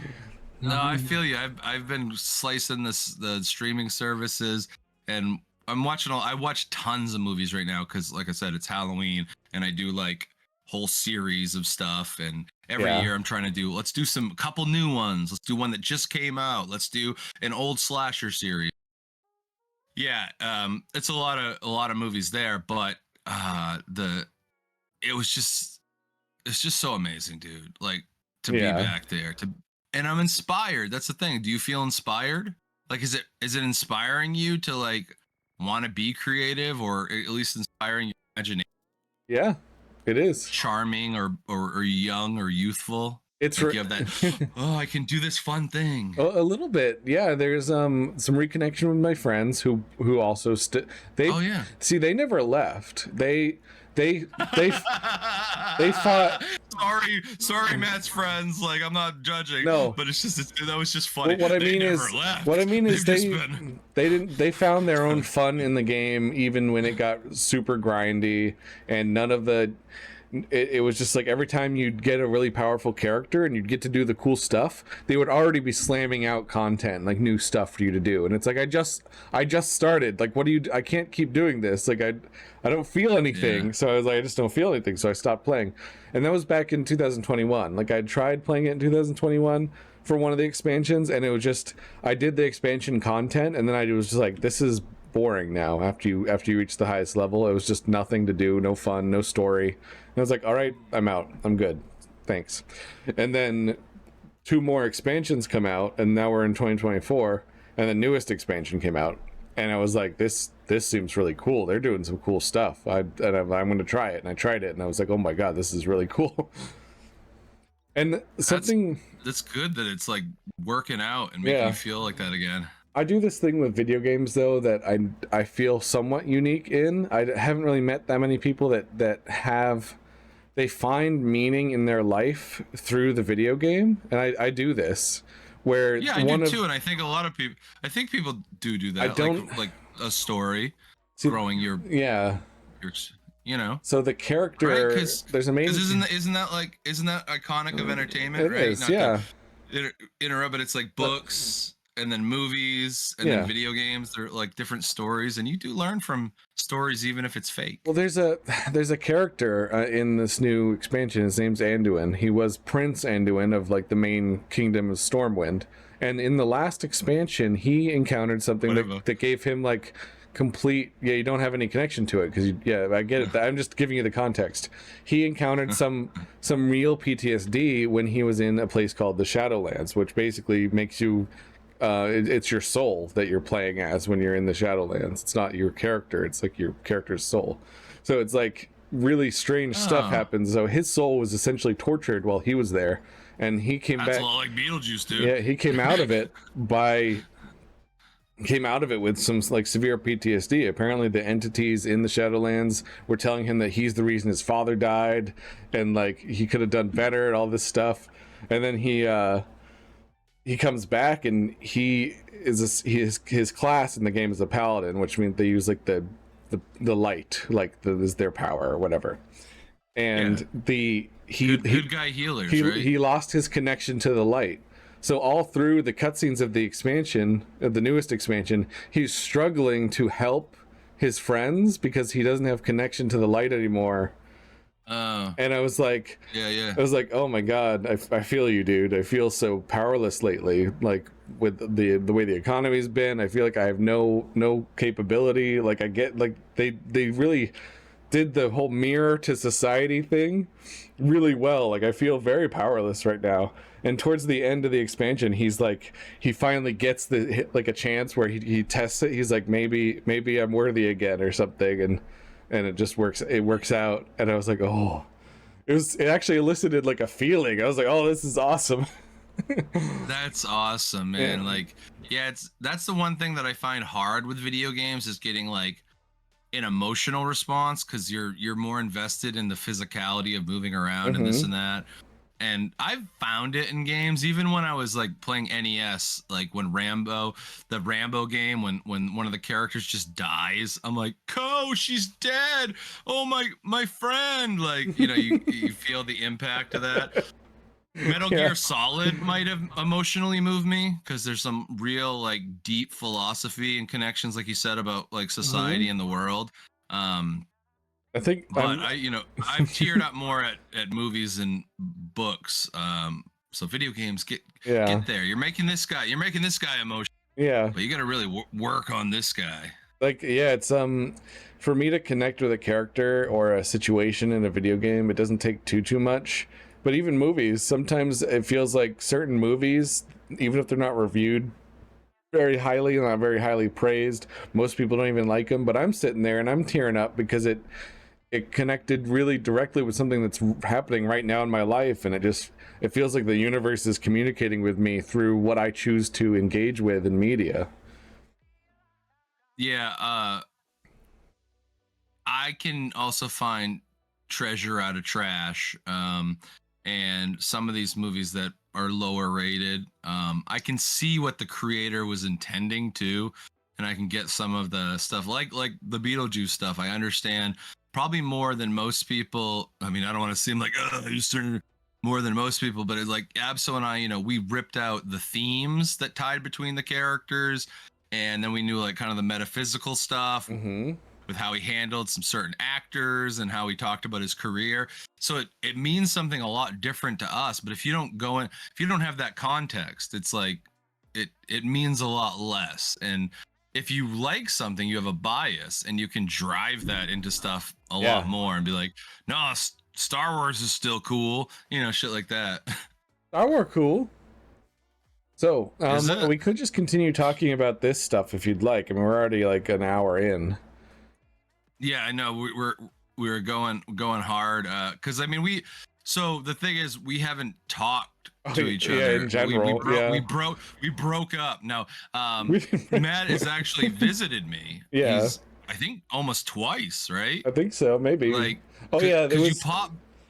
[SPEAKER 2] No, I feel you. I've been slicing the streaming services, and I watch tons of movies right now because, like I said, it's Halloween, and I do like whole series of stuff. And every year I'm trying to let's do a couple new ones. Let's do one that just came out. Let's do an old slasher series. Yeah, it's a lot of movies there, but it's just so amazing, dude. Like to be back there and I'm inspired. That's the thing. Do you feel inspired? Like, is it inspiring you to like want to be creative, or at least inspiring your imagination?
[SPEAKER 1] Yeah, it is.
[SPEAKER 2] Charming or young or youthful.
[SPEAKER 1] It's
[SPEAKER 2] like you have that. Oh, I can do this fun thing.
[SPEAKER 1] A little bit, yeah. There's some reconnection with my friends who also see, they never left. They fought.
[SPEAKER 2] Sorry, Matt's friends. Like, I'm not judging.
[SPEAKER 1] No,
[SPEAKER 2] but that was just funny.
[SPEAKER 1] What I mean is they found their own fun in the game, even when it got super grindy, and none of the. It was just like every time you'd get a really powerful character and you'd get to do the cool stuff, they would already be slamming out content, like new stuff for you to do. And it's like, I just started. Like, I can't keep doing this. Like, I don't feel anything. Yeah. So I was like, I just don't feel anything. So I stopped playing. And that was back in 2021. Like, I tried playing it in 2021 for one of the expansions, and it was just, I did the expansion content, and then I was just like, this is boring now. After you reach the highest level, it was just nothing to do, no fun, no story. And I was like, all right, I'm out. I'm good. Thanks. And then 2 more expansions come out, and now we're in 2024, and the newest expansion came out, and I was like, this seems really cool. They're doing some cool stuff. I'm going to try it. And I tried it, and I was like, oh my god, this is really cool. And something
[SPEAKER 2] that's good that it's like working out and making you feel like that again.
[SPEAKER 1] I do this thing with video games, though, that I feel somewhat unique in. I haven't really met that many people that they find meaning in their life through the video game, and I do this. Where
[SPEAKER 2] I do too, and I think a lot of people. I think people do that. I don't like a story, growing your you know.
[SPEAKER 1] So the character, right? There's amazing.
[SPEAKER 2] Isn't that iconic of entertainment?
[SPEAKER 1] It
[SPEAKER 2] right?
[SPEAKER 1] is,
[SPEAKER 2] Not interrupt, but it's like books. and then movies, and then video games. They're like different stories, and you do learn from stories even if it's fake.
[SPEAKER 1] Well, there's a character in this new expansion. His name's Anduin. He was Prince Anduin of like the main kingdom of Stormwind, and in the last expansion, he encountered something that gave him like complete. Yeah, you don't have any connection to it because I get it. I'm just giving you the context. He encountered some real PTSD when he was in a place called the Shadowlands, which basically makes you. It's your soul that you're playing as when you're in the Shadowlands. It's not your character. It's like your character's soul. So it's like really strange stuff happens. So his soul was essentially tortured while he was there, and he came back.
[SPEAKER 2] That's a lot like Beetlejuice, dude.
[SPEAKER 1] Yeah, he came out of it with some like severe PTSD. Apparently the entities in the Shadowlands were telling him that he's the reason his father died, and like he could have done better and all this stuff. And then he comes back, and his class in the game is a paladin, which means they use like the light, like is their power or whatever. And
[SPEAKER 2] good guy healers, right?
[SPEAKER 1] He lost his connection to the light. So all through the cutscenes of the expansion, of the newest expansion, he's struggling to help his friends because he doesn't have connection to the light anymore. And I was like, I was like, oh my god, I feel you, dude. I feel so powerless lately. Like with the way the economy's been, I feel like I have no capability. Like I get like they really did the whole mirror to society thing really well. Like I feel very powerless right now. And towards the end of the expansion, he's like, he finally gets like a chance where he tests it. He's like, maybe I'm worthy again or something, and it just works. It works out, and I was like, oh, it actually elicited like a feeling. I was like, oh, this is awesome.
[SPEAKER 2] That's awesome, man. Yeah. Like, yeah, that's the one thing that I find hard with video games is getting like an emotional response, because you're more invested in the physicality of moving around and this and that. And I've found it in games, even when I was like playing NES, like when the Rambo game, when one of the characters just dies, I'm like, she's dead. Oh my friend. Like, you feel the impact of that. Metal Gear Solid might have emotionally moved me because there's some real like deep philosophy and connections, like you said, about like society and the world.
[SPEAKER 1] I think,
[SPEAKER 2] but I've teared up more at movies and books. So video games get there. You're making this guy emotional. Yeah. But you got to really work on this guy.
[SPEAKER 1] Like, it's for me to connect with a character or a situation in a video game, it doesn't take too much. But even movies, sometimes it feels like certain movies, even if they're not reviewed very highly and not very highly praised, most people don't even like them. But I'm sitting there and I'm tearing up because it connected really directly with something that's happening right now in my life, and it feels like the universe is communicating with me through what I choose to engage with in media.
[SPEAKER 2] I can also find treasure out of trash, and some of these movies that are lower rated, I can see what the creator was intending to, and I can get some of the stuff like the Beetlejuice stuff. I understand probably more than most people. I mean, I don't want to seem like you're more than most people, but it's like Absol and I, we ripped out the themes that tied between the characters, and then we knew like kind of the metaphysical stuff with how he handled some certain actors and how he talked about his career. So it means something a lot different to us. But if you don't have that context, it's like it means a lot less. And if you like something, you have a bias, and you can drive that into stuff a lot more and be like, no, Star Wars is still cool, shit like that.
[SPEAKER 1] Star Wars cool. So we could just continue talking about this stuff if you'd like. I mean, we're already like an hour in.
[SPEAKER 2] Yeah, I know we're going hard because I mean so the thing is we haven't talked to each other
[SPEAKER 1] in general.
[SPEAKER 2] We broke up. Now Matt has actually visited me. He's, I think almost twice, right?
[SPEAKER 1] I think so, maybe.
[SPEAKER 2] Like, because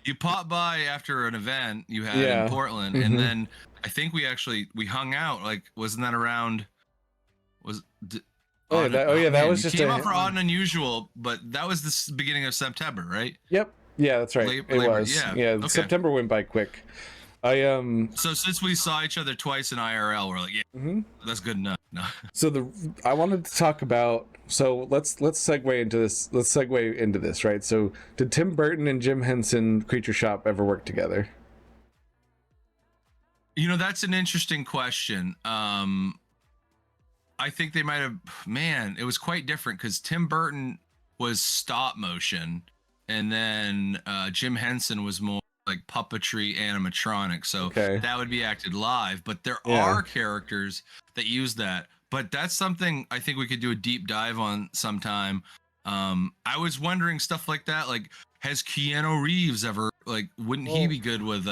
[SPEAKER 2] you pop by after an event you had in Portland, and then I think we hung out. Like, wasn't that around? That was just came out for Odd and Unusual, but that was the beginning of September, right?
[SPEAKER 1] Yep. Yeah, that's right.
[SPEAKER 2] Labor.
[SPEAKER 1] Was. Yeah. Okay. September went by quick.
[SPEAKER 2] So since we saw each other twice in IRL, we're like, yeah, that's good enough. No.
[SPEAKER 1] So I wanted to talk about, so let's segue into this. Let's segue into this, right? So did Tim Burton and Jim Henson Creature Shop ever work together?
[SPEAKER 2] You know, that's an interesting question. I think they might have. Man, it was quite different because Tim Burton was stop motion, and then Jim Henson was more like puppetry animatronic. So that would be acted live. But there are characters that use that. But that's something I think we could do a deep dive on sometime. I was wondering stuff like that. Like, has Keanu Reeves ever, like, wouldn't he be good with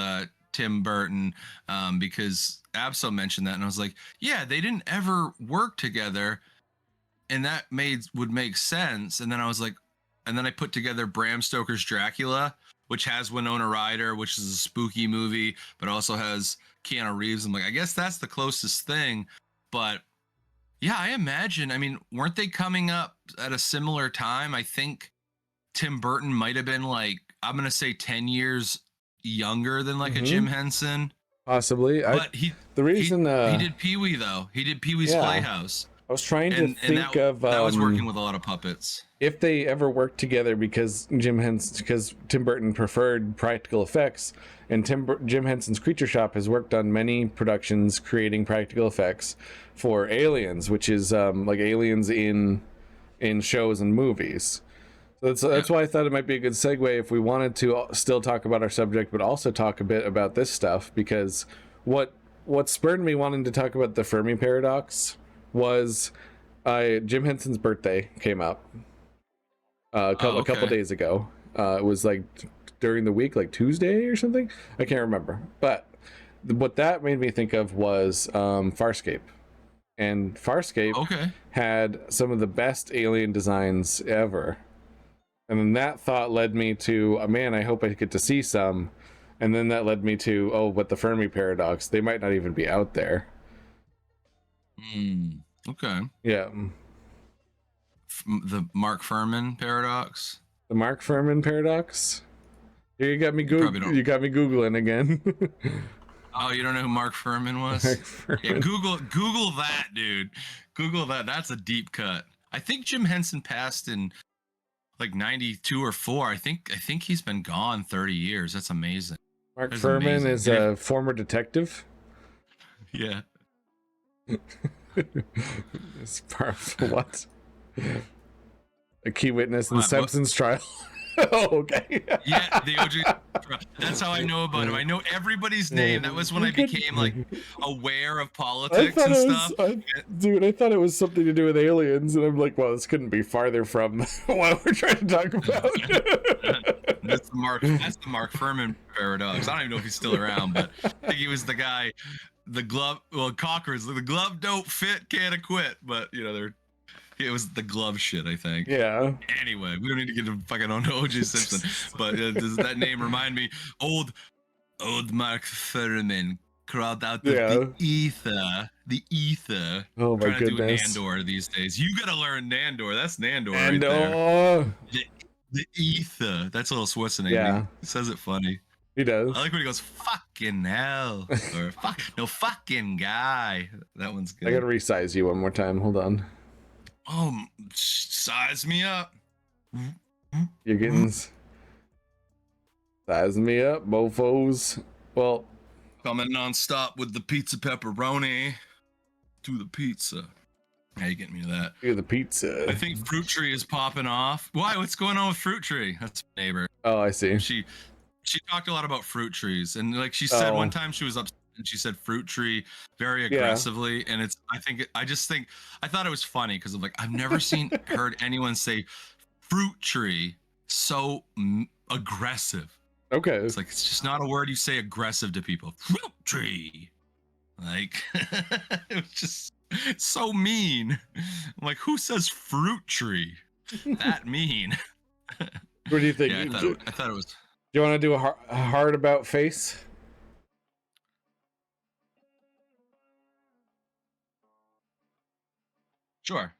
[SPEAKER 2] Tim Burton? Because Abso mentioned that, and I was like, yeah, they didn't ever work together, and that would make sense. And then I was like, and then I put together Bram Stoker's Dracula, which has Winona Ryder, which is a spooky movie, but also has Keanu Reeves. I'm like, I guess that's the closest thing. But yeah, I imagine. I mean, weren't they coming up at a similar time? I think Tim Burton might have been like, I'm gonna say 10 years younger than like a Jim Henson.
[SPEAKER 1] Possibly.
[SPEAKER 2] But he did Pee-wee though. He did Pee-wee's Playhouse.
[SPEAKER 1] I was trying to think
[SPEAKER 2] that was working with a lot of puppets.
[SPEAKER 1] If they ever worked together, because Tim Burton preferred practical effects, and Jim Henson's Creature Shop has worked on many productions creating practical effects for aliens, which is like aliens in shows and movies. So that's why I thought it might be a good segue if we wanted to still talk about our subject, but also talk a bit about this stuff, because what spurred me wanting to talk about the Fermi paradox was Jim Henson's birthday came up a couple days ago. It was like during the week, like Tuesday or something. I can't remember. But what that made me think of was Farscape. And Farscape had some of the best alien designs ever. And then that thought led me to, man, I hope I get to see some. And then that led me to, but the Fermi paradox, they might not even be out there.
[SPEAKER 2] Okay.
[SPEAKER 1] Yeah.
[SPEAKER 2] The Mark Furman paradox.
[SPEAKER 1] The Mark Furman paradox. Here you got me Googling again.
[SPEAKER 2] Oh, you don't know who Mark Furman was? Yeah, Google that, dude. Google that. That's a deep cut. I think Jim Henson passed in like 92 or 4. I think he's been gone 30 years. That's amazing.
[SPEAKER 1] Mark Furman is a former detective.
[SPEAKER 2] Yeah.
[SPEAKER 1] It's part of what? A key witness in the Simpsons trial. Oh, okay.
[SPEAKER 2] Yeah, the OJ. That's how I know about him. I know everybody's name. That was when I became like aware of politics and stuff.
[SPEAKER 1] I thought it was something to do with aliens, and I'm like, well, this couldn't be farther from what we're trying to talk about.
[SPEAKER 2] That's the Mark Furman paradox. I don't even know if he's still around, but I think he was the guy. The glove, Cochran's the glove don't fit, can't acquit, but you know it was the glove shit, I think.
[SPEAKER 1] Yeah.
[SPEAKER 2] Anyway, we don't need to get to fucking on O.J. Simpson, but does that name remind me? Old Mark Furman crawled out of the ether. The ether.
[SPEAKER 1] Oh my goodness.
[SPEAKER 2] To do Nandor these days. You gotta learn Nandor. That's Nandor right there. The ether. That's a little Schwarzenegger. Yeah. He says it funny.
[SPEAKER 1] He does.
[SPEAKER 2] I like when he goes, fucking hell. Or fucking guy. That one's good.
[SPEAKER 1] I gotta resize you one more time. Hold on.
[SPEAKER 2] Oh, size me up.
[SPEAKER 1] You're getting size me up, mofos. Well,
[SPEAKER 2] coming non-stop with the pizza pepperoni to the pizza. How you getting me to that?
[SPEAKER 1] To the pizza.
[SPEAKER 2] I think Fruit Tree is popping off. Why? What's going on with Fruit Tree? That's my neighbor.
[SPEAKER 1] Oh, I see.
[SPEAKER 2] She talked a lot about fruit trees, and like she said one time she was upset and she said fruit tree very aggressively, and I thought it was funny because I'm like, I've never heard anyone say fruit tree so aggressive.
[SPEAKER 1] Okay.
[SPEAKER 2] It's like, it's just not a word you say aggressive to people. Fruit tree. Like, it was just so mean. I'm like, who says fruit tree? That mean.
[SPEAKER 1] What do you think?
[SPEAKER 2] Yeah, I thought it was.
[SPEAKER 1] Do you want to do a hard about face?
[SPEAKER 2] Sure.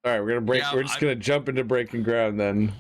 [SPEAKER 1] All right, we're gonna break. Yeah, we're just gonna jump into breaking ground then.